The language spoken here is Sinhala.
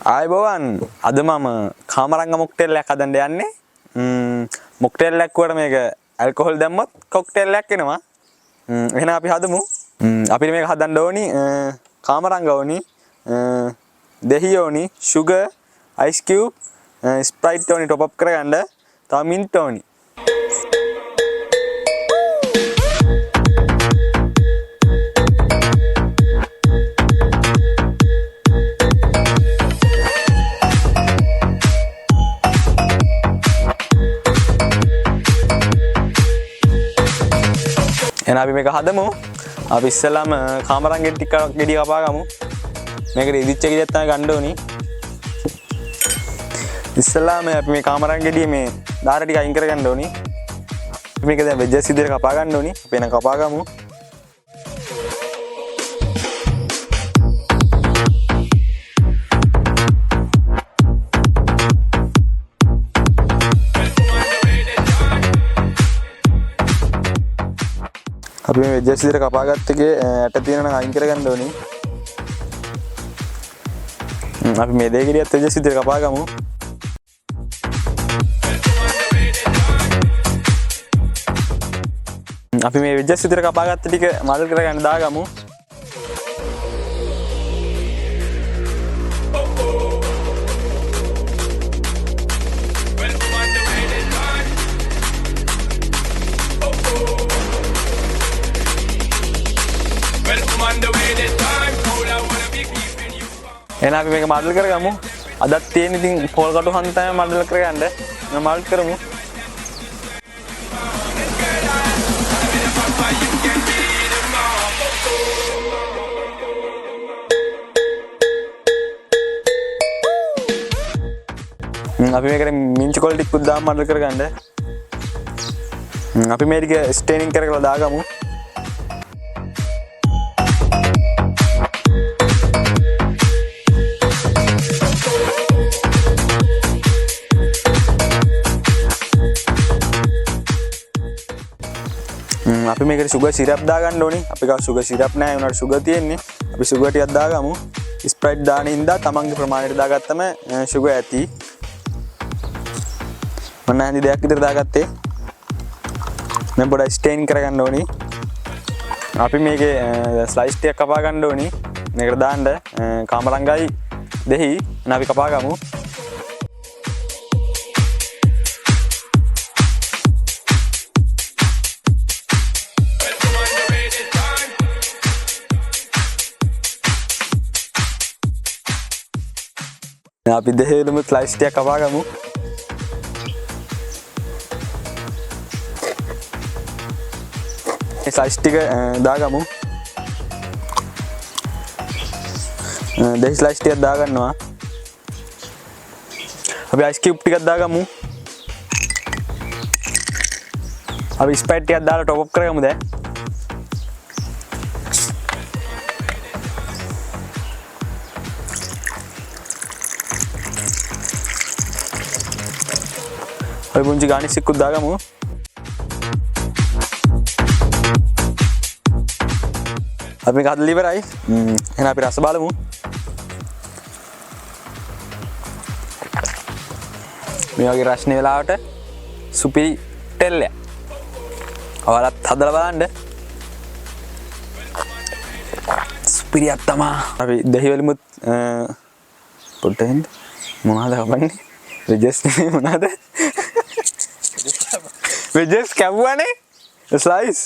ආයුබෝවන් අද මම කාමරංග මොක්ටේල් එකක් හදන්න යන්නේ. මොක්ටේල් එකක් වල මේක ඇල්කොහොල් දැම්මොත් කොක්ටේල් එකක් එනවා. එහෙනම් අපි හදමු. අපිට මේක හදන්න ඕනි කාමරංග ඕනි, දෙහි ඕනි, sugar, ice cube, sprite ඕනි top up කරගන්න. තව mint ඕනි. එහෙනම් අපි මේක හදමු. අපි ඉස්සෙල්ලාම කාමරංගෙ ටිකක් ගෙඩිය කපා ගමු. මේකට ඉදිච්ච ගෙඩියක් තමයි ගන්න ඕනි. ඉස්සෙල්ලාම අපි මේ කාමරංගෙ ගෙඩිය මේ දාර ටික අයින් කරගන්න ඕනි. මේක දැන් වෙජස් විදිහට කපා ගන්න ඕනි. අපි එන කපා ගමු. අපි මේ වෙජස් විදිහට කපාගත්ත එකේ ඇට තියෙන නම් අයින් කරගන්න ඕනි. අපි මේ දෙක ගෙඩියත් වෙජස් විදිහට කපා ගමු. අපි මේ වෙජස් විදිහට කපාගත්ත ටික මඩල් කරගන්න දාගමු. එහෙනම් අපි මේක මඩල් කරගමු. අදත් තියෙන ඉතින් පොල් කටු හන්ද තමයි මඩල් කරගන්න. මම මඩල් කරමු. අපි මේකට මින්ච් කොල් ටිකක් දාන්න මඩල් කරගන්න. අපි මේක ස්ටේනින් කරලා දාගමු. අපි මේකට sugar syrup දාගන්න ඕනේ. අපි ගාව sugar syrup නැහැ උනාට sugar තියෙන්නේ. අපි sugar ටිකක් දාගමු. sprite දාන ඉඳලා තමන්ගේ ප්‍රමාණයට දාගත්තම sugar ඇති. මම නැන්දි දෙයක් විතර දාගත්තේ. මම පොඩ්ඩක් ස්ටේන් කරගන්න ඕනේ. අපි මේකේ ස්ලයිස් ටිකක් කපා ගන්න ඕනේ. මේකට දාන්න කාමරංගයි දෙහි අපි කපා ගමු. අපි දෙහෙලම ස්ලයිස් ටිකක් කපා ගමු. මේ ස්ලයිස් ටික දාගමු. දෙහි ස්ලයිස් ටිකක් දාගන්නවා. අපි ice cube ටිකක් දාගමු. අපි sprite ටිකක් දාලා top up කරගමු දැන්. අපි පුංචි ගානිෂ් එකක් දාගමු. අපි මේක හදලා ඉවරයි. එහෙනම් අපි රස බලමු. මේ වගේ රස්නේ වෙලාවට සුපිරි ටෙල්ලයක්. ඔයාලත් හදලා බලන්න. සුපිරියක් තමයි. අපි දහි වලිමුත් පොට්ටෙන් මොනවද කපන්නේ? වෙජස් නේ මොනවද? වෙජස් කැවුවානේ ස්ලයිස්